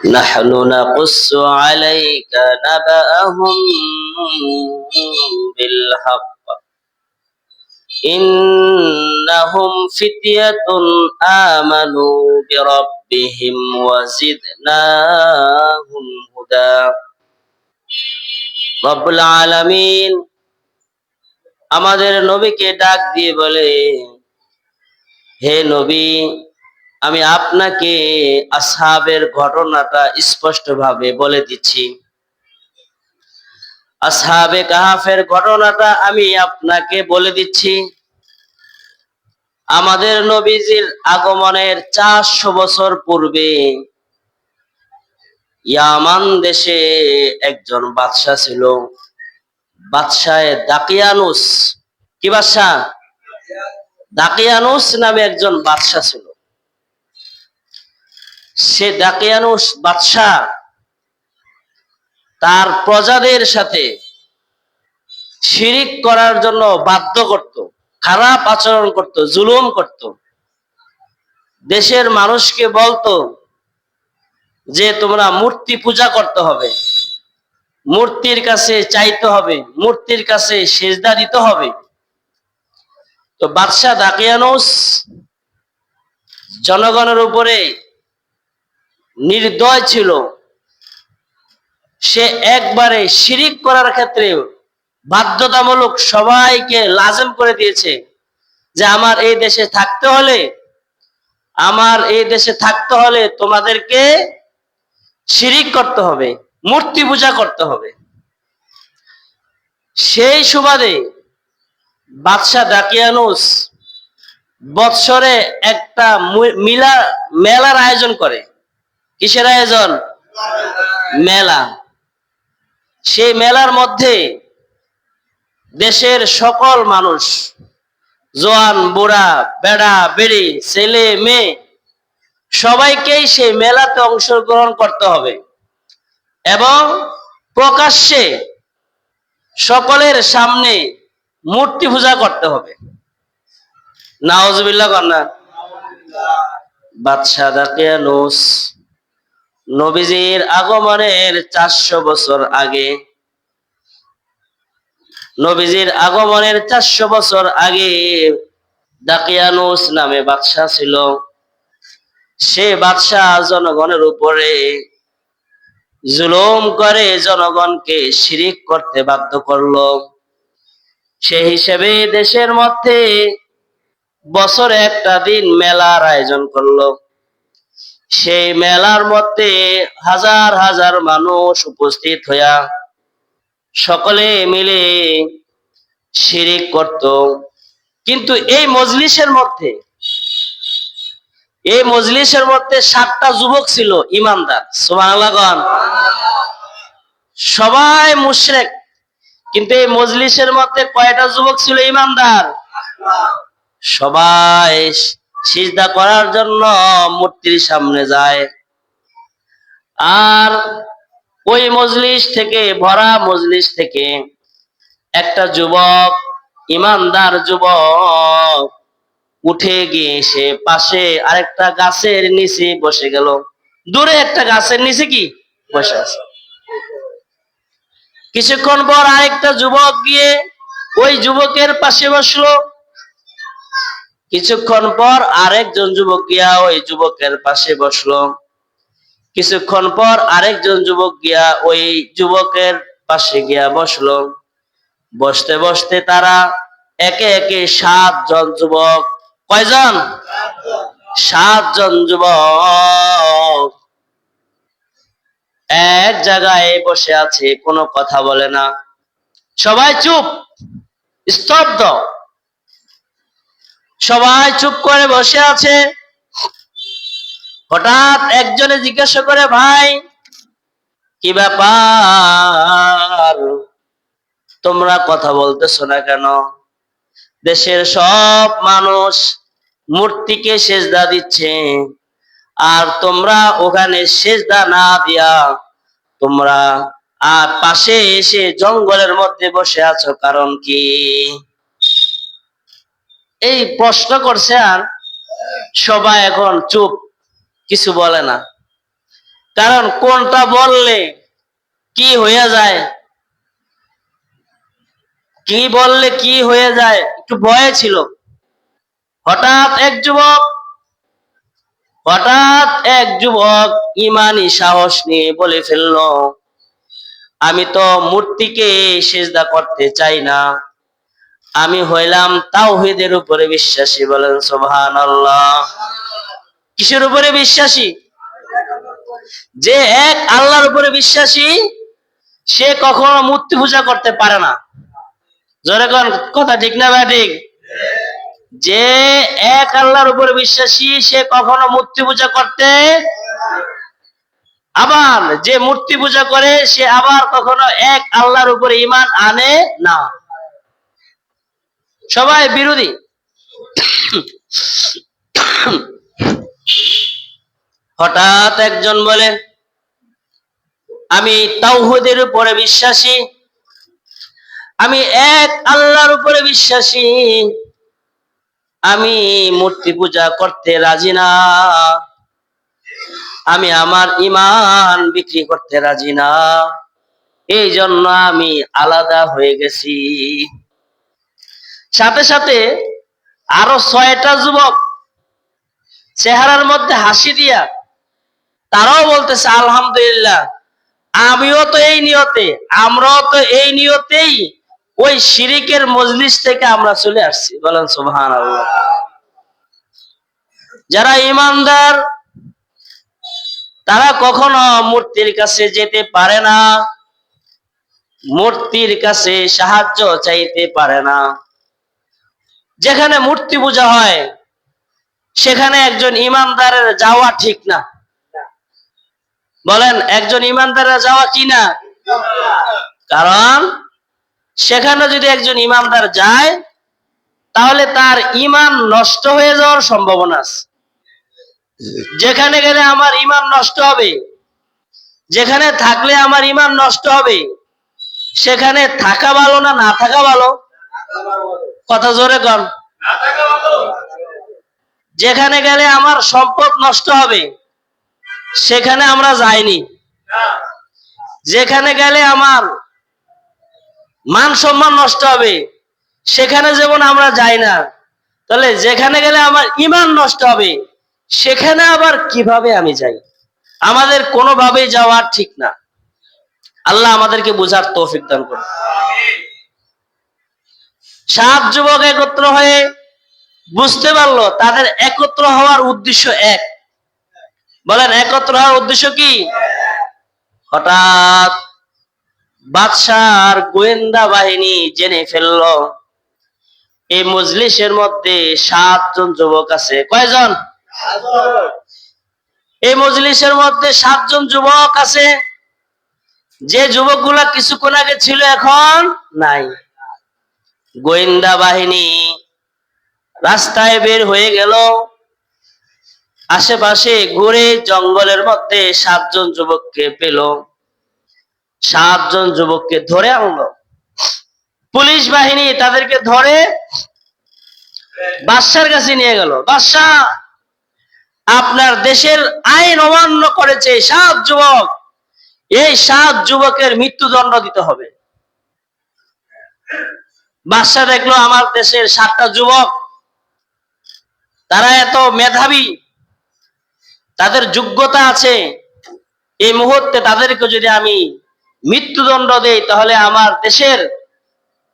نحن نقص عليك نبأهم بالحق إنهم فتية آمنوا بربهم وزدناهم هدى রব্বুল আলামিন আমাদের নবীকে ডাক দিয়ে বলে, হে নবী, আমি আপনাকে আসহাবের ঘটনাটা স্পষ্টভাবে বলে দিচ্ছি। আসহাবে কাহাফের ঘটনাটা আমি আপনাকে বলে দিচ্ছি। আমাদের নবীজির আগমনের 400 বছর পূর্বে ইয়ামান দেশে একজন বাদশা ছিল। বাদশায়ে দাকিয়ানুস। কি বাদশা? দাকিয়ানুস নামে একজন বাদশা ছিল। সে দাকিয়ানুস বাদশা তার প্রজাদের সাথে শিরিক করার জন্য বাধ্য করত, খারাপ আচরণ করত, জুলুম করত। দেশের মানুষকে বলতো যে তোমরা মূর্তি পূজা করতে হবে, মূর্তির কাছে চাইতে হবে, মূর্তির কাছে সেজদা দিতে হবে। তো বাদশা দাকিয়ানুস জনগণের উপরে নির্দয় ছিল। সে একবারে শিরিক করার ক্ষেত্রে বাধ্যতামূলক সবাইকে লাজম করে দিয়েছে যে আমার এই দেশে থাকতে হলে তোমাদেরকে শিরিক করতে হবে, মূর্তি পূজা করতে হবে। সেই সুবাদে বাদশা দাকিয়ানুস বৎসরে একটা মেলার আয়োজন করে। কিসের আয়োজন? মেলা। সেই মেলার মধ্যে দেশের সকল মানুষ, জোয়ান বুড়া, বেড়া বেড়ি, ছেলে মেয়ে, সবাইকেই সেই মেলাতে অংশগ্রহণ করতে হবে এবং প্রকাশ্যে সকলের সামনে মূর্তি পূজা করতে হবে। নাউজুবিল্লাহ কন্যা। বাদশা দাকিয়ানুস নবীজির আগমনের 400 বছর আগে, নবীজির আগমনের 400 বছর আগে দাকিয়ানুস নামে বাদশা ছিল। সে বাদশা জনগণের উপরে জুলুম করে জনগণকে শিরিক করতে বাধ্য করলো। সেই হিসেবে দেশের মধ্যে বছরে একটা দিন মেলার আয়োজন করলো। সেই মেলার মধ্যে হাজার হাজার মানুষ উপস্থিত হইয়া সকলে মিলে শিরিক করত। কিন্তু এই মজলিসের মধ্যে 7টা যুবক ছিল ইমানদার। সুবহানাল্লাহ গান। সবাই মুশরিক, কিন্তু এই মজলিসের মধ্যে কয়টা যুবক ছিল ইমানদার? সবাই সিজদা করার জন্য মূর্তির সামনে যায়। আর ওই ভরা মজলিস থেকে একটা যুবক, ইমানদার যুবক, উঠে গিয়ে সে পাশে আরেকটা গাছের নিচে বসে গেল। দূরে একটা গাছের নিচে কি বসে আছে। কিছুক্ষণ পর আরেকটা যুবক গিয়ে ওই যুবকের পাশে বসলো। কিছুক্ষণ পর আরেকজন যুবক গিয়া ওই যুবকের পাশে বসলো। কিছুক্ষণ পর আরেকজন যুবক গিয়া ওই যুবকের পাশে গিয়া বসলো। বসতে বসতে তারা একে একে 7 জন যুবক, কয়জন? 7 জন যুবক এক জায়গায় বসে আছে, কোনো কথা বলে না। সবাই চুপ, স্তব্ধ, সবাই চুপ করে বসে আছে। হঠাৎ একজনে জিজ্ঞাসা করে, ভাই কি ব্যাপার, তোমরা কথা বলতেছো না কেন? দেশের সব মানুষ মূর্তিকে সেজদা দিচ্ছে, আর তোমরা ওখানে সেজদা না দিয়া তোমরা আর পাশে এসে জঙ্গলের মধ্যে বসে আছো, কারণ কি? এই প্রশ্ন করছে, আর সবাই এখন চুপ, কিছু বলে না। কারণ কোনটা বললে কি হয়ে যায়, কি বললে কি হয়ে যায় একটু ভয়ে ছিল। হঠাৎ এক যুবক হঠাৎ এক যুবক ইমানি সাহস নিয়ে বলে ফেললো, আমি তো মূর্তিকে সিজদা করতে চাই না, আমি হইলাম তাওহীদের উপরে বিশ্বাসী। বলেন সুবহানাল্লাহ। কিসের উপরে বিশ্বাসী? যে এক আল্লাহর উপরে বিশ্বাসী সে কখনো মূর্তি পূজা করতে পারে না। জোরে কোন কথা ঠিক না ঠিক? যে এক আল্লাহর উপরে বিশ্বাসী সে কখনো মূর্তি পূজা করতে, আবার যে মূর্তি পূজা করে সে আবার কখনো এক আল্লাহর উপরে ঈমান আনে না, সবাই বিরোধী। হঠাৎ একজন বলে, আমি তাওহীদের উপরে বিশ্বাসী, আমি এক আল্লাহর উপরে বিশ্বাসী, আমি মূর্তি পূজা করতে রাজি না, আমি আমার ঈমান বিক্রি করতে রাজি না, এই জন্য আমি আলাদা হয়ে গেছি। সাথে সাথে আরো 6টা যুবক চেহারার মধ্যে হাসি দিয়া তারাও বলতেছে, আলহামদুলিল্লাহ, আমিও তো এই নিয়তে, আমরাও তো এই নিয়তেই ওই শিরিকের মজলিস থেকে আমরা চলে আসছি। বলেন সুবহানাল্লাহ। যারা ঈমানদার তারা কখনো মূর্তির কাছে যেতে পারে না, মূর্তির কাছে সাহায্য চাইতে পারে না। যেখানে মূর্তি পূজা হয় সেখানে একজন ঈমানদারের যাওয়া ঠিক না। বলেন, একজন ঈমানদারের যাওয়া কি না? কারণ সেখানে যদি একজন ঈমানদার যায় তাহলে তার ঈমান নষ্ট হয়ে যাওয়ার সম্ভাবনা আছে। যেখানে গেলে আমার ঈমান নষ্ট হবে, যেখানে থাকলে আমার ঈমান নষ্ট হবে, সেখানে থাকা ভালো না না থাকা ভালো? কথা জোরে কন। যেখানে গেলে আমার সম্পদ নষ্ট হবে সেখানে আমরা যাইনি, যেখানে গেলে আমার মান সম্মান নষ্ট হবে সেখানে যেমন আমরা যাই না, তাহলে যেখানে গেলে আমার ঈমান নষ্ট হবে সেখানে আবার কিভাবে আমি যাই? আমাদের কোনোভাবেই যাওয়া ঠিক না। আল্লাহ আমাদেরকে বুঝার তৌফিক দান করুন। 7 যুবক একত্র হয়ে বুঝতে পারলো তাদের একত্র হওয়ার উদ্দেশ্য এক। বলেন, একত্র হওয়ার উদ্দেশ্য কি? হঠাৎ বাদশার গোয়েন্দা বাহিনী জেনে ফেললো এই মজলিসের মধ্যে 7 জন যুবক আছে। কয়জন? এই মজলিসের মধ্যে 7 জন যুবক আছে, যে যুবকগুলা কিছুক্ষণ আগে ছিল এখন নাই। গোয়েন্দা বাহিনী রাস্তায় বের হয়ে গেল, আশেপাশে ঘুরে জঙ্গলের মধ্যে 7 জন যুবককে পেল, 7 জন যুবককে ধরে আনলো। পুলিশ বাহিনী তাদেরকে ধরে বাদশার কাছে নিয়ে গেল। বাদশা, আপনার দেশের আইন অমান্য করেছে 7 যুবক, এই 7 যুবকের মৃত্যুদণ্ড দিতে হবে। বাদশা দেখলো আমার দেশের 7টা যুবক, তারা এত মেধাবী, তাদের যোগ্যতা আছে, এই মুহূর্তে তাদেরকে যদি আমি মৃত্যুদণ্ড দেই তাহলে আমার দেশের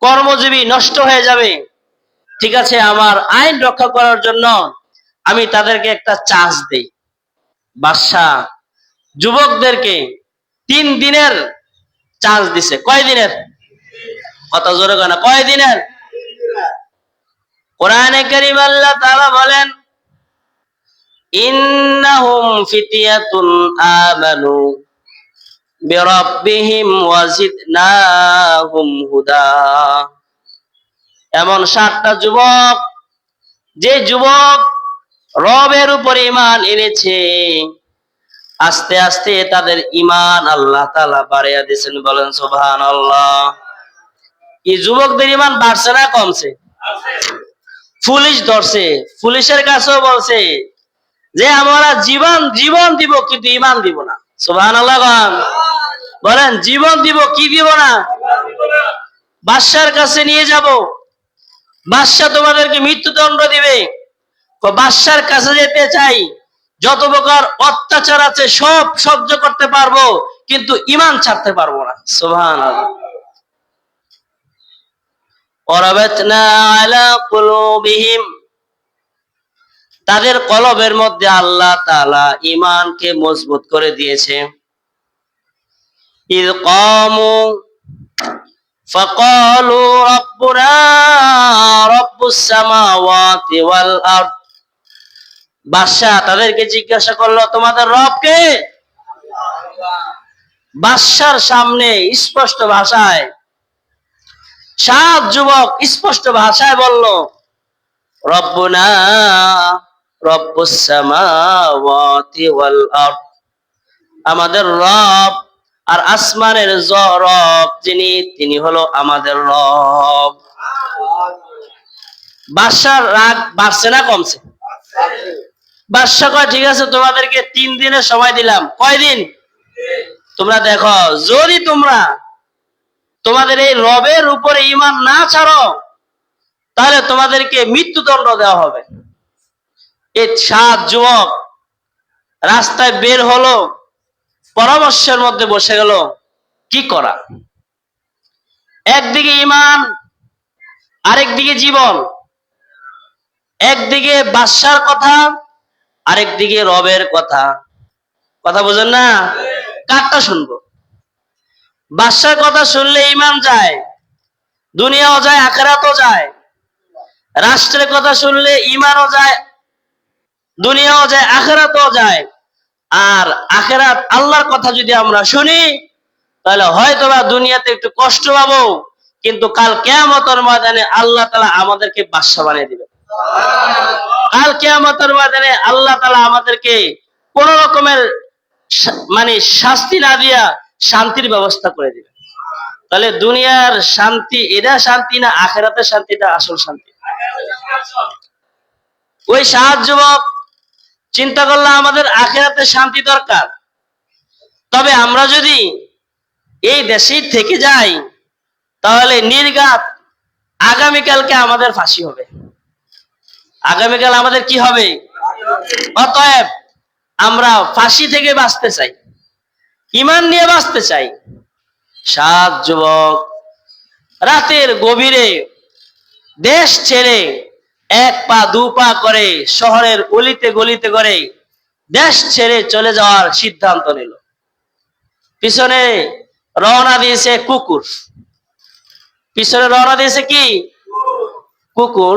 কর্মজীবী নষ্ট হয়ে যাবে। ঠিক আছে, আমার আইন রক্ষা করার জন্য আমি তাদেরকে একটা চান্স দেই। বাদশাহ যুবকদেরকে 3 দিনের চান্স দিছে। কয় দিনের? কথা জোরে কয় না, কয় দিনের? কোরআনে কারীম আল্লাহ তাআলা বলেন, ইন্নাহুম ফিতিয়াতুন আমানু বিরাব্বিহিম ওয়াজিদনাহুম হুদা। এমন 7টা যুবক, যে যুবক রবের উপর ঈমান এনেছে, আস্তে আস্তে তাদের ঈমান আল্লাহ তাআলা বাড়াইয়া দিয়েছেন। বলেন সুবহানাল্লাহ। এই যুবকদের ঈমান বাড়ছে না কমছে? পুলিশ ধরছে, পুলিশের কাছেও বলছে যে আমরা জীবন দিব কিন্তু ঈমান দিব না। সুবহানাল্লাহ। বলেন জীবন দিব কি দিব না? বাদশার কাছে নিয়ে যাব, বাদশা তোমাদেরকে মৃত্যুদণ্ড দিবে। বাদশার কাছে যেতে চাই, যত প্রকার অত্যাচার আছে সব সহ্য করতে পারবো, কিন্তু ঈমান ছাড়তে পারবো না। সুবহানাল্লাহ। ওয়ারাবাতনা আলা কুলুবিহিম, তাদের কলবের মধ্যে আল্লাহ তাআলা ঈমানকে মজবুত করে দিয়েছে। ইয কামু ফাকালু রাব্বুনা রাব্বুস সামাওয়াতি ওয়াল আরদ, বাদশা তাদেরকে জিজ্ঞাসা করলো তোমাদের রব কে? বাদশার সামনে স্পষ্ট ভাষায় 7 যুবক স্পষ্ট ভাষায় বলল রব্বুনা রব্বুস সামাওয়াতি ওয়াল আরদ, আমাদের রব আর আসমানের রব যিনি, তিনি হলো আমাদের রব। বাদশার রাগ বাড়ছে না কমছে? বাদশা কয় ঠিক আছে, তোমাদেরকে 3 দিনের সময় দিলাম। কয়দিন? তোমরা দেখো, যদি তোমরা তোমাদের এই রবের উপরে ঈমান না ছাড়ো, তাহলে তোমাদেরকে মৃত্যুদণ্ড দেওয়া হবে। এই 7 যুবক রাস্তায় বের হলো, পরামর্শের মধ্যে বসে গেল কি করা। একদিকে ঈমান, আরেকদিকে জীবন, একদিকে বাদশার কথা, আরেকদিকে রবের কথা। কথা বুঝেন না? কারটা শুনবো? বাদশার কথা শুনলে ঈমান যায়, দুনিয়াও যায়, আখিরাতও যায়। রাষ্ট্রের কথা শুনলে ঈমানও যায়, দুনিয়াও যায়, আখিরাতও যায়। আর আখিরাত আল্লাহর কথা যদি আমরা শুনি, তাহলে হয়তোবা দুনিয়াতে একটু কষ্ট পাবো, কিন্তু কাল কিয়ামতের ময়দানে আল্লাহ তাআলা আমাদেরকে বাদশা বানিয়ে দিবেন। কাল কিয়ামতের ময়দানে আল্লাহ তাআলা আমাদেরকে কোন রকমের মানে শাস্তি না দিয়া শান্তির ব্যবস্থা করে দিবেন। তাহলে দুনিয়ার শান্তি এটা শান্তি না আখিরাতের শান্তিটা আসল শান্তি? ওই 7 যুবক চিন্তা করলো আমাদের আখিরাতের শান্তি দরকার, তবে আমরা যদি এই দেশেই থেকে যাই তাহলে নির্ঘাত আগামীকালকে আমাদের ফাঁসি হবে। আগামীকাল আমাদের কি হবে? অতএব আমরা ফাঁসি থেকে বাঁচতে চাই, ঈমান নিয়ে বাঁচতে চাই। 7 যুবক রাতের গভীরে দেশ ছেড়ে 1 পা 2 পা করে শহরের অলিতে গলিতে করে দেশ ছেড়ে চলে যাওয়ার সিদ্ধান্ত নিল। পিছনে রওনা দিয়েছে কুকুর। পিছনে রওনা দিয়েছে কি? কুকুর।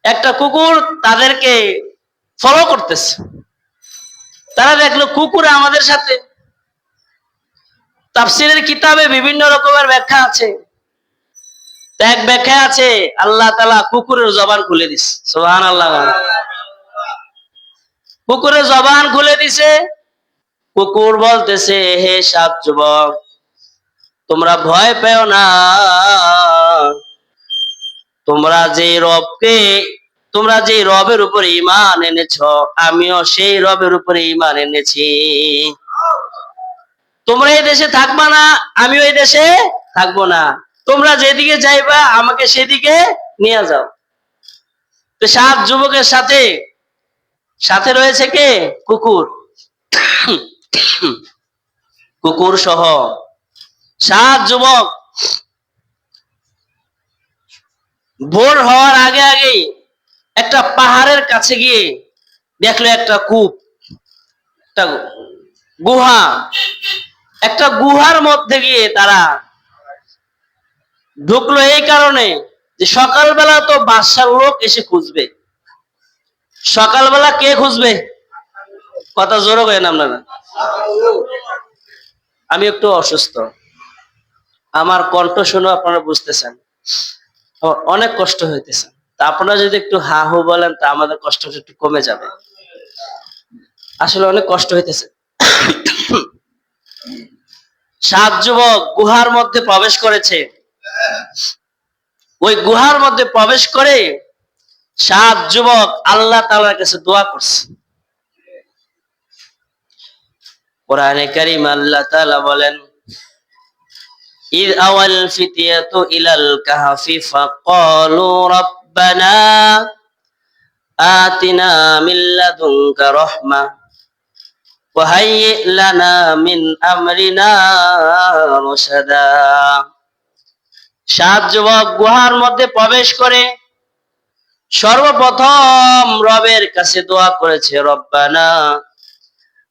একটা কুকুর তাদেরকে ফলো করতেছে। তারা দেখলো কুকুর আমাদের সাথে। তাফসীরের কিতাবে বিভিন্ন রকমের ব্যাখ্যা আছে। এক ব্যাখ্যা আছে আল্লাহ তাআলা কুকুরের জবান খুলে দিছে। সুবহানাল্লাহ। কুকুরের জবান খুলে দিছে। কুকুর বলতেছে হে 7 যুবক, তোমরা ভয় পেও না, তোমরা যে রবের উপরে ঈমান এনেছো, আমিও সেই রবের উপরে ঈমান এনেছি। তোমরা এই দেশে থাকবা না, আমিও এই দেশে থাকবো না। তোমরা যেদিকে যাইবা আমাকে সেদিকে নিয়ে যাও। তো 7 যুবকের সাথে সাথে রয়েছে কে? কুকুর। কুকুর সহ 7 যুবক ভোর হওয়ার আগে আগেই একটা পাহাড়ের কাছে গিয়ে দেখলো একটা কূপ, একটা গুহা। একটা গুহার মধ্যে গিয়ে তারা ঢুকলো এই কারণে যে সকালবেলা তো বাদশার লোক এসে খুঁজবে। সকালবেলা কে খুঁজবে? কথা জোরে করেন আপনারা। আমি একটু অসুস্থ, আমার কণ্ঠ শুনে আপনারা বুঝতেছেন অনেক কষ্ট হইতেছে। তা আপনারা যদি একটু হা হু বলেন তা আমাদের কষ্টটা একটু কমে যাবে। আসলে অনেক কষ্ট হইতেছে। 7 যুবক গুহার মধ্যে প্রবেশ করেছে। ওই গুহার মধ্যে প্রবেশ করে 7 যুবক আল্লাহ তাআলার কাছে দোয়া করছে। কোরআনে কারীম আল্লাহ তাআলা বলেন, ইয আওয়াল ফিতয়াতু ইলাল কাহফি ফাকালু রাব্বানা আতিনা মিন লাদুনকা রাহমাহ ওয়া হাইয়্যি লানা মিন আমরিনা রাশাদা। সাত যুবক গুহার মধ্যে প্রবেশ করে সর্বপ্রথম রবের কাছে দোয়া করেছে, রব্বানা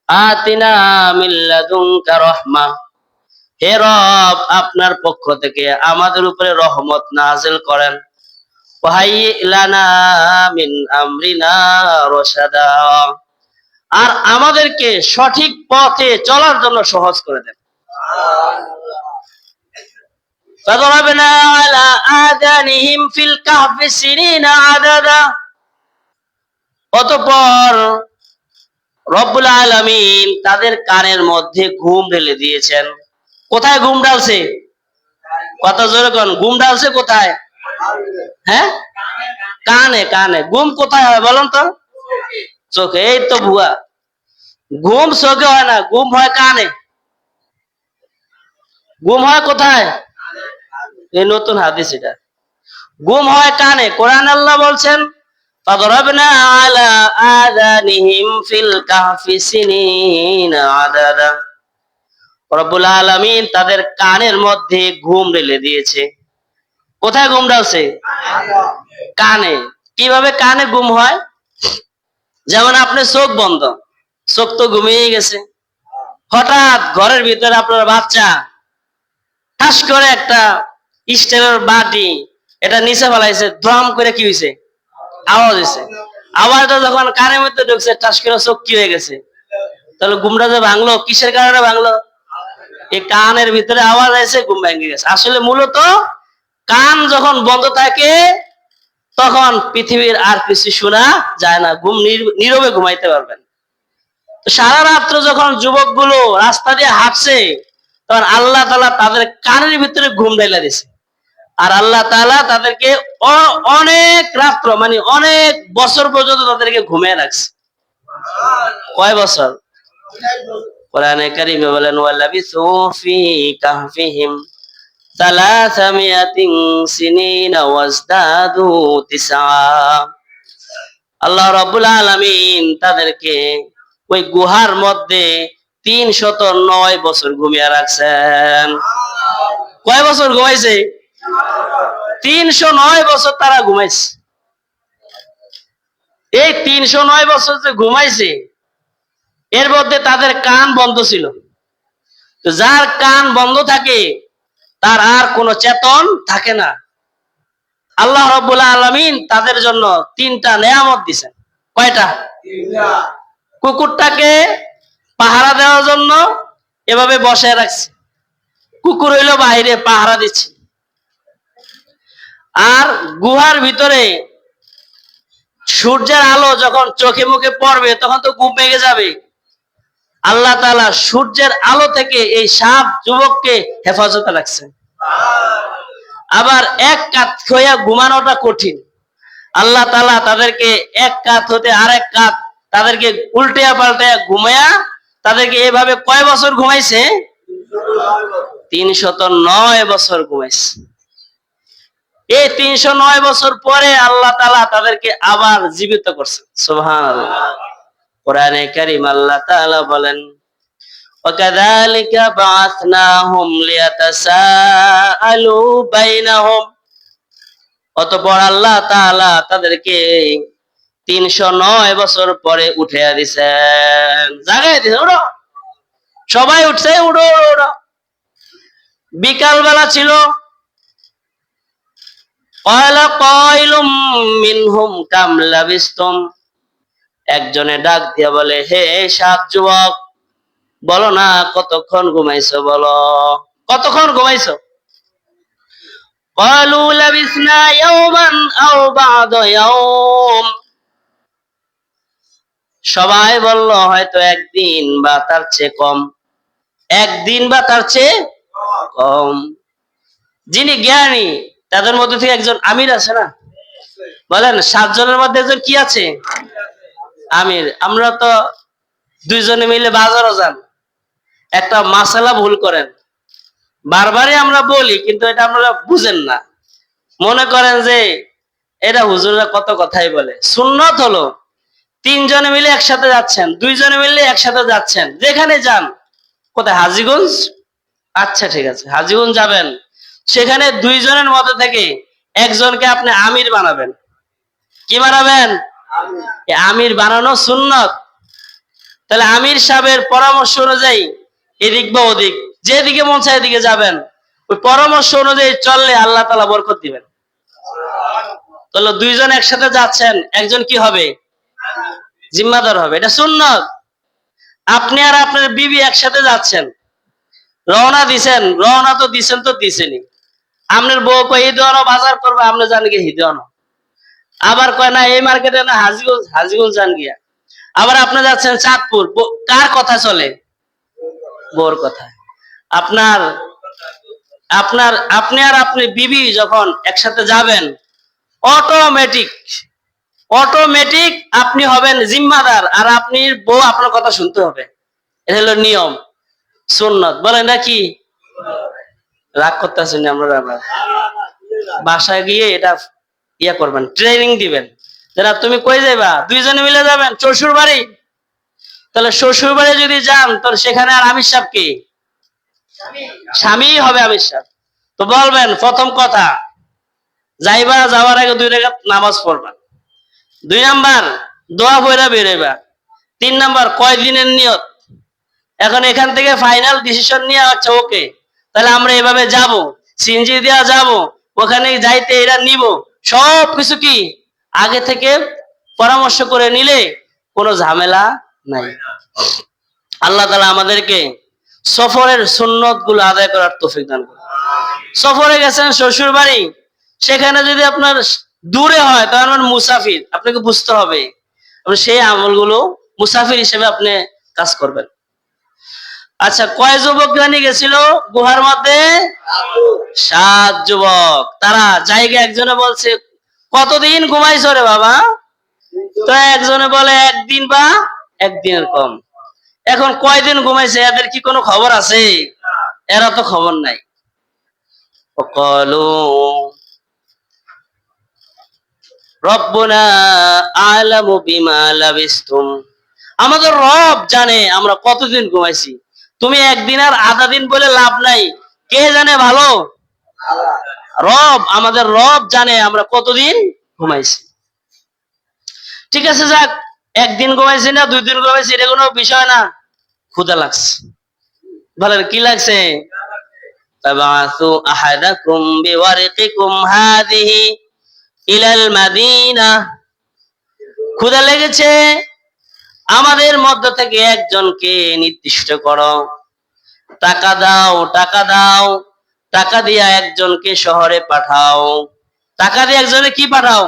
আতিনা মিন লাদুনকা রাহমাহ, হে রব আপনার পক্ষ থেকে আমাদের উপরে রহমত নাযিল করেন, ওয়া হাইয়্যি লানা মিন আমরিনা রাশাদা, আর আমাদেরকে সঠিক পথে চলার জন্য সহজ করে দেন। فضربنا على آذانهم في الكهف سنين عددا। অতঃপর রব্বুল আলামিন তাদের কানের মধ্যে ঘুম ঢেলে দিয়েছেন। কোথায় ঘুম ঢালছে? কত জোরে কোন, ঘুম ঢালছে কোথায়? হ্যাঁ, কানে। কানে ঘুম কোথায় হয় বলুন তো? চোখে। এই তো ভুয়া, ঘুম চোখে হয় না, ঘুম হয় কানে। ঘুম হয় কোথায়? এই নতুন হাদিস এটা, ঘুম হয় কানে। কোরআন আল্লাহ বলছেন, ফাদরাবনা আলা আযানিহিম ফিল কাহফি সিনিনা আদাদা। রব্বুল আলামিন তাদের কানের মধ্যে ঘুম ঢেলে দিয়েছে। কোথায় ঘুম ঢালছে? কানে। কিভাবে কানে ঘুম হয়? যেমন আপনার চোখ বন্ধ, চোখ তো ঘুমিয়ে গেছে, হঠাৎ ঘরের ভিতরে আপনার বাচ্চা ঠাস করে একটা স্টিলের বাটি এটা নিচে ফেলাইছে, ধম করে কি হয়েছে? আওয়াজ হয়েছে। আওয়াজটা যখন কানের মধ্যে ঢুকছে, ঠাস করে চোখ কি হয়ে গেছে? তাহলে ঘুমটা যে ভাঙলো, কিসের কারণে ভাঙলো? এই কানের ভিতরে আওয়াজ আছে, ঘুম ভেঙে গেছে। আসলে মূলত কান যখন বন্ধ থাকে তখন পৃথিবীর আর কিছু শোনা যায় না, ঘুম নীরবে ঘুমাইতে পারবেন। সারা রাত্র যখন যুবকগুলো রাস্তা দিয়ে হাঁটছে তখন আল্লাহ তাআলা তাদের কানের ভিতরে ঘুম ঢেলে দিয়েছে। আর আল্লাহ তাআলা তাদেরকে অনেক রাত্র, মানে অনেক বছর পর্যন্ত তাদেরকে ঘুমিয়ে রাখছে। কয় বছর? কোরআনে কারীমে বলেন, ওয়ালাবিসু ফি কাহফিহিম সালাসামিয়াতিন সিনিনা ওয়াজদাদু তিসআ। আল্লাহ রাব্বুল আলামিন তাদেরকে ওই গুহার মধ্যে 309 বছর ঘুমিয়ে রাখছেন। কয় বছর ঘুমাইছে? 309 বছর তারা ঘুমাইছে। এই 309 বছর যে ঘুমাইছে এর মধ্যে তাদের কান বন্ধ ছিল। তো যার কান বন্ধ থাকে তার আর কোনো চেতন থাকে না। আল্লাহ রাব্বুল আলামিন তাদের জন্য 3টা নেয়ামত দিয়েছেন। কয়টা? 3টা। কুকুরটাকে পাহারা দেওয়ার জন্য এভাবে বসে রাখছে, কুকুর হইলো বাইরে পাহারা দিচ্ছে। আর গুহার ভিতরে সূর্যের আলো যখন চোখে মুখে পড়বে তখন তো ঘুম ভেঙে যাবে। আল্লাহ তাআলা সূর্যের আলো থেকে এই 7 যুবককে হেফাজতে রাখছেন। আবার এক কাত হইয়া ঘুমানোটা কঠিন, আল্লাহ তাআলা তাদেরকে এক কাত হতে আরেক কাত তাদেরকে উল্টিয়া পাল্টায়া ঘুমায়া তাদেরকে এভাবে কয় বছর ঘুমাইছে? 309 বছর ঘুমাইছে। এই 309 বছর পরে আল্লাহ তাআলা তাদেরকে আবার জীবিত করছেন। সুবহানাল্লাহ। কোরআনে কারীম আল্লাহ তাআলা বলেন, ওয়াকাযালিকা বা'আথনাহুম লিয়াতাসাআলু বাইনাহুম। অতঃপর আল্লাহ তাআলা তাদেরকে 309 বছর পরে উঠাইয়া দিয়েছেন, জাগায় দিয়েছেন। উঠো, সবাই উঠছে, উঠো উঠো। বিকাল বেলা ছিল। ক্বালা কাইলুম মিনহুম কাম লাবিসতুম। একজনে ডাক দিয়া বলে, হে 7 যুবক, বলো না কতক্ষণ ঘুমাইছো, বলো কতক্ষণ ঘুমাইছো? ক্বালু লাবিসনা ইয়াওমান আও বা'দা ইয়াওম। সবাই বলল হয়তো একদিন বা তার চেয়ে কম, একদিন বা তার চেয়ে কম। যিনি জ্ঞানী তাদের মধ্যে থেকে একজন আমির আছে না? বলেন 7 জনের মধ্যে একজন কি আছে? আমির। আমরা তো 2 জনে মিলে বাজারও যান, একটা মাসালা ভুল করেন, বারবারই আমরা বলি কিন্তু এটা আপনারা বুঝেন না, মনে করেন যে এটা হুজুররা কত কথাই বলে। সুন্নত হলো তিনজনে মিলে একসাথে যাচ্ছেন, দুইজনে মিলে একসাথে যাচ্ছেন, যেখানে যান, কোথায়, হাজীগঞ্জ, আচ্ছা ঠিক আছে হাজীগঞ্জ যাবেন, সেখানে দুইজনের মধ্যে থেকে একজনকে আপনি আমির বানাবেন। কি বানাবেন? এই আমির বানানো সুন্নত। তাহলে আমির সাহেবের পরামর্শ অনুযায়ী এদিক বা ওদিক যেদিকে মন চায় এদিকে যাবেন, ওই পরামর্শ অনুযায়ী চললে আল্লাহ তাআলা বরকত দিবেন। তাহলে দুইজন একসাথে যাচ্ছেন, একজন কি হবে? জিম্মাদার হবে, এটা সুন্নত। আপনি আর আপনার বিবি একসাথে যাচ্ছেন, রওনা দিছেন, রওনা তো দিছেন তো দিছেনই, আপনার বউ কয় ঈদওয়ানো বাজার করবে, আপনি জান গিয়ে ঈদওয়ানো, আবার কয় না এই মার্কেটে না হাজীগঞ্জ, হাজীগঞ্জ যান গিয়া, আবার আপনি যাচ্ছেন চাঁদপুর, কার কথা চলে? বউর কথা। আপনার আপনার আপনি আর আপনি বিবি যখন একসাথে যাবেন, অটোমেটিক অটোমেটিক আপনি হবেন জিম্মাদার, আর আপনি বউ আপনার কথা শুনতে হবে। এটা হলো নিয়ম, সুন্নত। বলেন না কি? রাগ করতেছেন আমরা, আবার বাসায় গিয়ে এটা ইয়া করবেন, ট্রেনিং দিবেন। যারা তুমি কই যাইবা? দুইজনে মিলে যাবেন শ্বশুর বাড়ি। তাহলে শ্বশুর বাড়ি যদি যান, তাহলে সেখানে আর আমির সাহেব কি? স্বামী হবে আমির সাহেব। তো বলবেন প্রথম কথা, যাইবা, যাওয়ার আগে 2 রাকাত নামাজ পড়বা। 2 নাম্বার, দোয়া পড়া বেরোবা। 3 নাম্বার, কয়দিনের নিয়ত। এখন এখান থেকে ফাইনাল ডিসিশন নিয়ে আচ্ছা ওকে, তাহলে আমরা এভাবে যাব, সিএনজি দেওয়া যাব, ওখানে যাইতে এরা নিব, সব কিছু কি আগে থেকে পরামর্শ করে নিলে কোনো ঝামেলা নাই। আল্লাহ তাআলা আমাদেরকে সফরের সুন্নত গুলো আদায় করার তৌফিক দান করুন। সফরে গেছেন শ্বশুর বাড়ি, সেখানে যদি আপনার দূরে হয় তাহলে আপনার মুসাফির, আপনাকে বুঝতে হবে সেই আমলগুলো মুসাফির হিসেবে আপনি কাজ করবেন। আচ্ছা, কয় যুবক জানি গেছিল গুহার মধ্যে? 7 যুবক। তারা জায়গা, একজনে বলছে কতদিন ঘুমাইছো রে বাবা? তো একজনে বলে একদিন বা একদিনের কম। এখন কয়দিন ঘুমাইছে এদের কি কোনো খবর আছে? এরা তো খবর নাই। রব্বুনা আ'লামু বিমা লাবিসতুম, আমাদের রব জানে আমরা কতদিন ঘুমাইছি। তুমি একদিন আর আধা দিন বলে লাভ নাই, কে জানে ভালো? রব, আমাদের রব জানে আমরা কতদিন ঘুমাইছি। ঠিক আছে, যাক, একদিন ঘুমাইছি না 2 দিন ঘুমাইছি এটা কোনো বিষয় না, ক্ষুধা লাগছে। বলেন কি লাগছে? তাবাসু আহাদাকুম বিওয়ারিকিকুম হাদিহি ইলাল মাদিনা, ক্ষুধা লেগেছে, আমাদের মধ্য থেকে একজনকে নির্দিষ্ট করো, টাকা দাও, টাকা দাও, টাকা দিয়ে একজনকে শহরে পাঠাও, টাকা দিয়ে একজনে কি পাঠাও?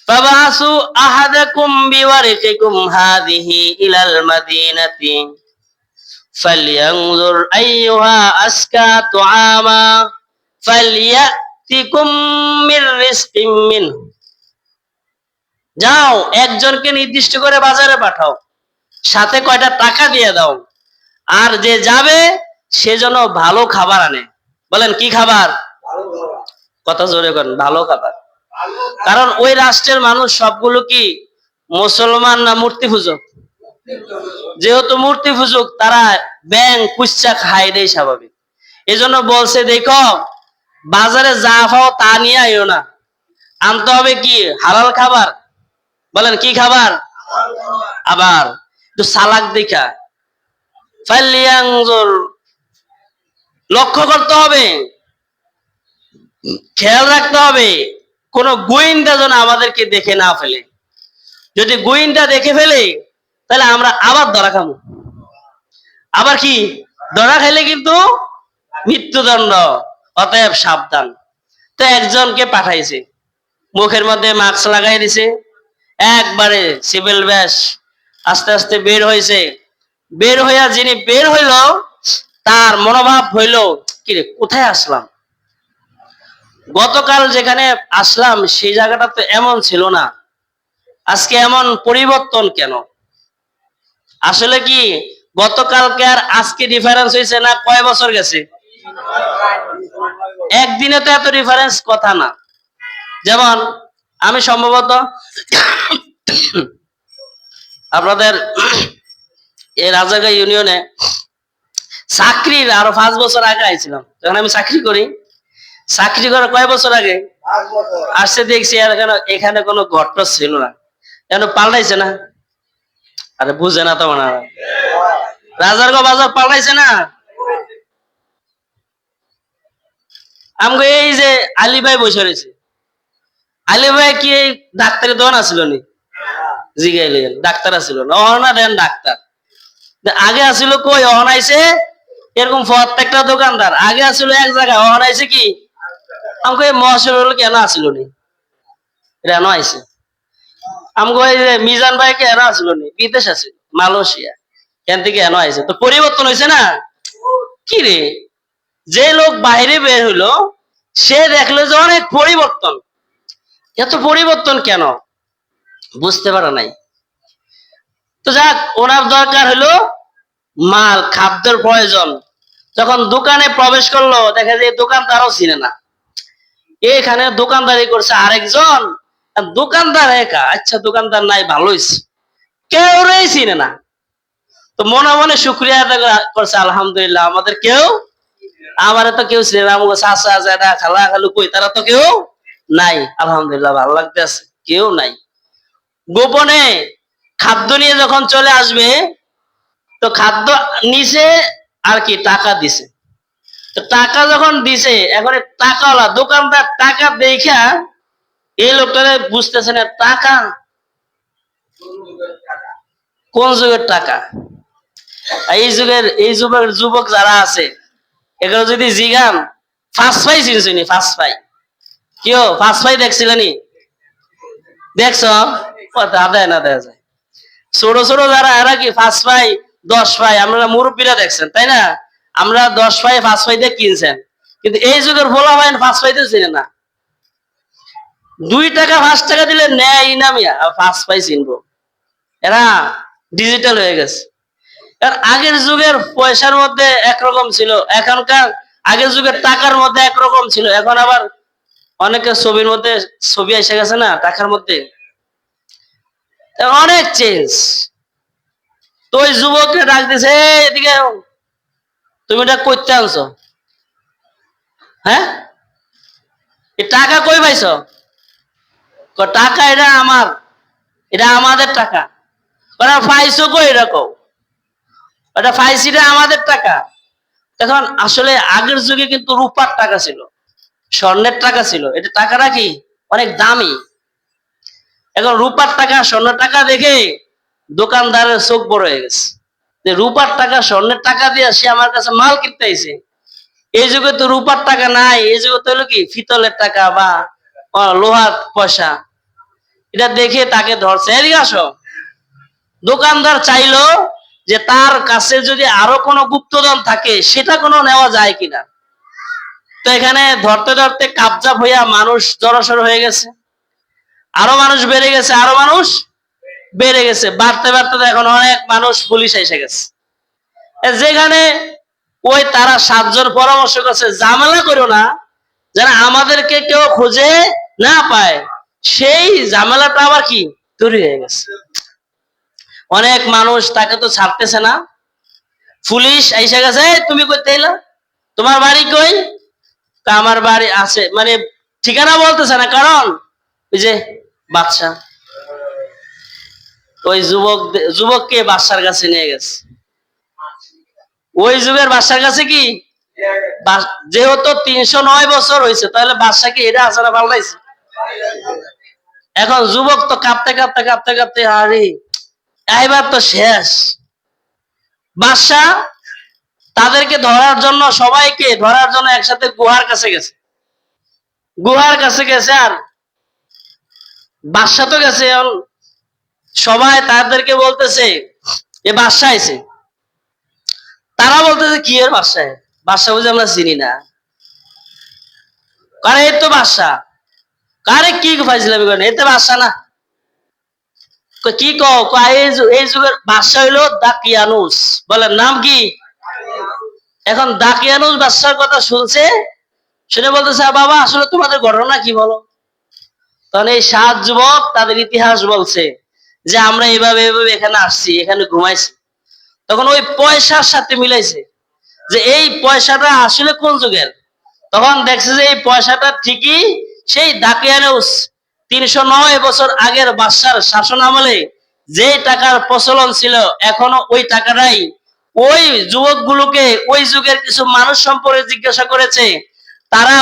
ফাবাসু আহাদাকুম বিওয়ারিকিকুম হাদিহি ইলাল মাদিনাতি ফালইয়ানজুর আইয়ুহা আসকা তুআমা ফালইয়াতিকুম মির রিজকিম মিনহু, যাও একজনকে নির্দিষ্ট করে বাজারে পাঠাও, সাথে কয়টা টাকা দিয়ে দাও, আর যে যাবে সে যেন ভালো খাবার আনে। বলেন কি খাবার? কথা জোরে করেন, ভালো খাবার। কারণ ওই রাষ্ট্রের মানুষ সবগুলো কি মুসলমান না মূর্তি পূজক? যেহেতু মূর্তি পূজক, তারা ব্যাং কুচ্চা খায়, এটাই স্বাভাবিক। এই জন্য বলছে দেখো বাজারে যা পাও তা নিয়ে আইও না, আনতে হবে কি হালাল খাবার। বলেন কি খাবার? আবার একটু সালাক দেখা, ফালইয়ানজুর, লক্ষ্য করতে হবে, খেয়াল রাখতে হবে কোন গোয়েন্দা যেন আমাদেরকে দেখে না ফেলে। যদি গোয়েন্দা দেখে ফেলে তাহলে আমরা আবার ধরা খাবো। আবার কি ধরা খাইলে কিন্তু মৃত্যুদণ্ড, অতএব সাবধান। তো একজনকে পাঠাইছে, মুখের মধ্যে মাস্ক লাগাই দিছে, একবারে সিভিল বেশ, আস্তে আস্তে বের হয়েছে। বের হইয়া যিনি বের হইল তার মনোভাব হইল কিরে কোথায় আসলাম, গতকাল যেখানে আসলাম সেই জায়গাটা তো এমন ছিল না, আজকে এমন পরিবর্তন কেন? আসলে কি গতকালকে আর আজকে ডিফারেন্স হয়েছে না? কয় বছর গেছে? একদিনে তো এত ডিফারেন্স কথা না। যেমন আমি সম্ভবত আপনাদের এই রাজাগা ইউনিয়নে চাকরির আরো 5 বছর আগে আইছিলাম, যখন আমি চাকরি করি। চাকরি করার কয় বছর আগে আসছে, দেখছি এখানে কোনো ঘটনা ছিল না, কেন পাল্টাইছে না? আরে বুঝে না তো মনে হয়, রাজারগো বাজার পাল্টাইছে না। আমাকে এই যে আলী ভাই বসে রয়েছে, আলী ভাই কি ডাক্তারের দোকান আসছিল নি? জিগাইলে ডাক্তার আসছিল না, অহনা দেন ডাক্তার। আগে আসছিল কই, অহনাইছে এরকম প্রত্যেকটা দোকানদার আগে আসছিল এক জায়গায়, অহনাইছে কি আমাকে মহাশয় কেন আসছিল নি? কেন আইছে? আমাকে ওই যে মিজান ভাই কেন আসছিল নি? বিদেশ আছে, মালয়েশিয়া, কেন থেকে কেন আইছে? তো পরিবর্তন হয়েছে না? কি রে, যে লোক বাইরে বের হইলো সে দেখলো যে অনেক পরিবর্তন। এত পরিবর্তন কেন বুঝতে পারে নাই। তো যাক, ওনার দরকার হলো মাল, খাদ্যের প্রয়োজন। যখন দোকানে প্রবেশ করলো, দেখা যায় দোকানদারও চিনে না। এখানে দোকানদারি করছে আরেকজন, দোকানদার একা। আচ্ছা দোকানদার নাই, ভালো হয়েছে, কেউ রেই চিনে না। তো মনে মনে শুক্রিয়া আদায় করছে, আলহামদুলিল্লাহ আমাদের কেউ, আমারে তো কেউ চিনে না, আমাকে চাচা জাদা খালা খালু কই তারা তো কেউ নাই। আলহামদুলিল্লাহ ভালো লাগতেছে, কেউ নাই। গোপনে খাদ্য নিয়ে যখন চলে আসবে, তো খাদ্য নিচে আর কি টাকা দিছে। তো টাকা যখন দিছে, এখন টাকাওয়ালা দোকানদার টাকা দেখা এই লোকটা বুঝতেছে না টাকা কোন যুগের টাকা। এই যুগের যুবক যারা আছে, এগুলো যদি জিগান ফার্স্ট পাই চিনছিনি? ফার্স্ট পাই কেউ ফার্স্ট পাই দেখছিলেনি? দেখছ? আদায় না দেখা যায়। ছোট ছোট যারা এরা কি ফার্স্ট পাই 10 পাই, আমরা মুরব্বীরা দেখছেন তাই না? আমরা 10 পাই 5 পাই দিয়ে কিনছেন, কিন্তু এই যুগের ভোলা ভাই 5 পাইতে চিনে না। 2 টাকা 5 টাকা দিলে নেয় না মিয়া, 5 পাই চিনবো। এরা ডিজিটাল হয়ে গেছে। আর আগের যুগের পয়সার মধ্যে একরকম ছিল, এখনকার আগের যুগের টাকার মধ্যে একরকম ছিল, এখন আবার অনেকের ছবির মধ্যে ছবি এসে গেছে না টাকার মধ্যে, অনেক চেঞ্জ। তো ওই যুবককে ডাক দিছে, এদিকে তুমি এটা করতে আনছো? হ্যাঁ, এই টাকা কই পাইছ? টাকা এটা আমার, এটা আমাদের টাকা। ওরা পাইছো কই এরকম? ওটা পাইছিটা আমাদের টাকা। এখন আসলে আগের যুগে কিন্তু রূপার টাকা ছিল, স্বর্ণের টাকা ছিল, এটা টাকাটা কি অনেক দামি। এখন রূপার টাকা স্বর্ণের টাকা দেখে দোকানদারের চোখ বড় হয়ে গেছে, যে রূপার টাকা স্বর্ণের টাকা দিয়ে সে আমার কাছে মাল কিনতে আইছে। এই যুগে তো রূপার টাকা নাই, এই যুগে তো হলো কি পিতলের টাকা বা লোহার পয়সা। এটা দেখে তাকে ধরছে, এদিকে আসো। দোকানদার চাইলো যে তার কাছে যদি আরো কোনো গুপ্তধন থাকে সেটা কোনো নেওয়া যায় কিনা। তো এখানে ধরতে ধরতে কাবজাব হইয়া মানুষ জড়সড় হয়ে গেছে, আরো মানুষ বেড়ে গেছে, আরো মানুষ বেড়ে গেছে, বাড়তে বাড়তে এখন অনেক মানুষ পুলিশ এসে গেছে। যেখানে ওই তারা 7 জন পরামর্শ করছে, ঝামেলা করো না, যেন আমাদেরকে কেউ খুঁজে না পায়। সেই ঝামেলাটা আবার কি তৈরি হয়ে গেছে। অনেক মানুষ তাকে তো ছাড়তেছে না, পুলিশ এসে গেছে, তুমি করতে এলা, তোমার বাড়ি কই? আমার বাড়ি আছে, মানে ঠিকানা বলতেছে না, কারণ ওই যে বাদশা, ওই যুবককে বাদশার কাছে নিয়ে গেছে। ওই যুগের বাদশার কাছে কি, যেহেতু 309 বছর হয়েছে, তাহলে বাদশা কি এটা আসারা পাল্টাইছে? এখন যুবক তো কাঁপতে কাঁপতে কাঁপতে কাঁপতে, আরে এবার তো শেষ। বাদশা তাদেরকে ধরার জন্য, সবাইকে ধরার জন্য একসাথে গুহার কাছে গেছে। গুহার কাছে গেছে, আর বাদশা তো গেছে, সবাই তাদেরকে বলতেছে এ বাদশা আইছে। তারা বলতেছে কি এর বাদশায়? বাদশা বুঝে আমরা চিনি না, কারণ এই তো বাদশা। কারে কি ফাইজলামি করেন, এতে বাদশা না। কি কও? কয় এই যুগের বাদশা হইলো দাকিয়ানুস। বলেন নাম কি? এখন দাকিয়ানুস বাদশার কথা শুনছে, শুনে বলতেছে বাবা আসলে তোমাদের ঘটনা কি বলো। তখন এই 7 যুবক তাদের ইতিহাস বলছে যে আমরা এইভাবে এইভাবে এখানে আসছি, এখানে ঘুমাইছি। তখন ওই পয়সার সাথে মিলাইছে যে এই পয়সাটা আসলে কোন যুগের। তখন দেখছে যে এই পয়সাটা ঠিকই সেই দাকিয়ানুস 309 বছর আগের বাদশার শাসন আমলে যে টাকার প্রচলন ছিল, এখনো ওই টাকাটাই। ওই যুবকগুলোকে ওই যুগের কিছু মানুষ সম্পর্কে জিজ্ঞাসা করেছে, তারা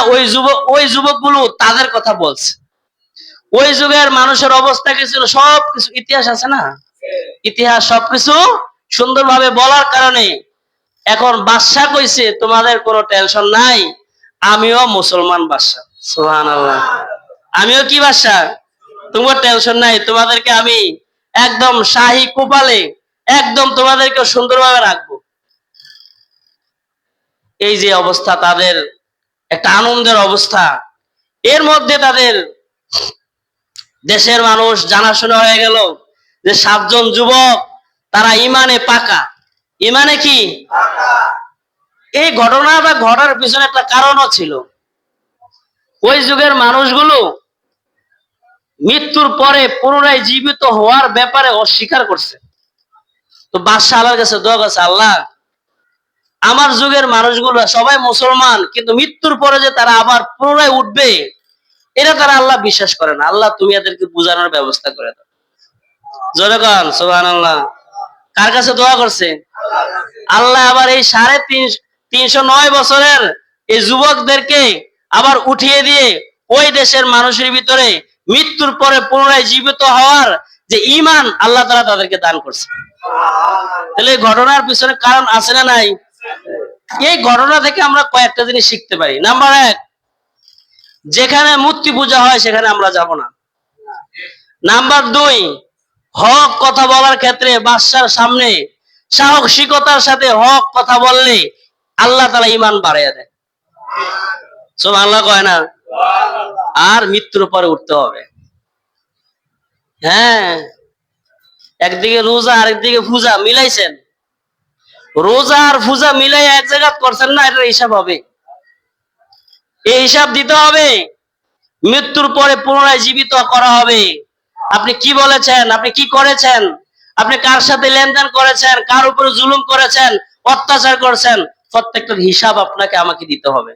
ওই যুবকগুলো তাদের কথা বলছে। ওই যুগের মানুষের অবস্থা কি ছিল সবকিছু ইতিহাস আছে না, ইতিহাস সবকিছু সুন্দরভাবে বলার কারণে এখন বাদশা কইছে তোমাদের কোনো টেনশন নাই, আমিও মুসলমান বাদশা। সুবহানাল্লাহ। আমিও কি বাদশা, তোমার টেনশন নাই, তোমাদেরকে আমি একদম শাহী কোপালে একদম তোমাদেরকে সুন্দরভাবে রাখবো। এই যে অবস্থা তাদের, একটা আনন্দের অবস্থা। এর মধ্যে তাদের দেশের মানুষ জানাশোনা হয়ে গেল যে 7 জন যুবক তারা ইমানে পাকা। ইমানে কি? এই ঘটনাটা ঘটার পিছনে একটা কারণও ছিল। ওই যুগের মানুষগুলো মৃত্যুর পরে পুনরায় জীবিত হওয়ার ব্যাপারে অস্বীকার করছে। তো বাদশা আল্লাহর কাছে দোয়া করছে, আল্লাহ আমার যুগের মানুষগুলো সবাই মুসলমান, কিন্তু মৃত্যুর পরে যে তারা আবার পুনরায় উঠবে এটা তারা আল্লাহ বিশ্বাস করে না। আল্লাহ তুমি এদেরকে বোঝানোর ব্যবস্থা করে দাও। জোরে কন সুবহানাল্লাহ। কার কাছে দোয়া করছে? আল্লাহ আবার এই 309 বছরের এই যুবকদেরকে আবার উঠিয়ে দিয়ে ওই দেশের মানুষের ভিতরে মৃত্যুর পরে পুনরায় জীবিত হওয়ার যে ঈমান আল্লাহ তাআলা তাদেরকে দান করছে। তাহলে এই ঘটনার পিছনে কারণ আছে না নাই? এই ঘটনা থেকে আমরা কয়েকটা জিনিস শিখতে পারি। নাম্বার 1, যেখানে মূর্তি পূজা হয় সেখানে আমরা যাব না। নাম্বার 2, হক কথা বলার ক্ষেত্রে বাদশার সামনে সাহসিকতার সাথে হক কথা বললে আল্লাহ তাআলা ঈমান বাড়াইয়া দেয়। সুবহানাল্লাহ কয় না? আর মৃত্যুর পরে উঠতে হবে। হ্যাঁ, একদিকে রোজা আরেকদিকে পূজা মিলাইছেন। রোজা আর পূজা মিলাই এক জায়গা করছেন না, এটার হিসাব হবে। এই হিসাব দিতে হবে। মৃত্যুর পরে পুনরায় জীবিত করা হবে। আপনি কি বলেছেন, আপনি কি করেছেন, আপনি কার সাথে লেনদেন করেছেন, কার উপরে জুলুম করেছেন, অত্যাচার করেছেন, প্রত্যেকটার হিসাব আপনাকে আমাকে দিতে হবে।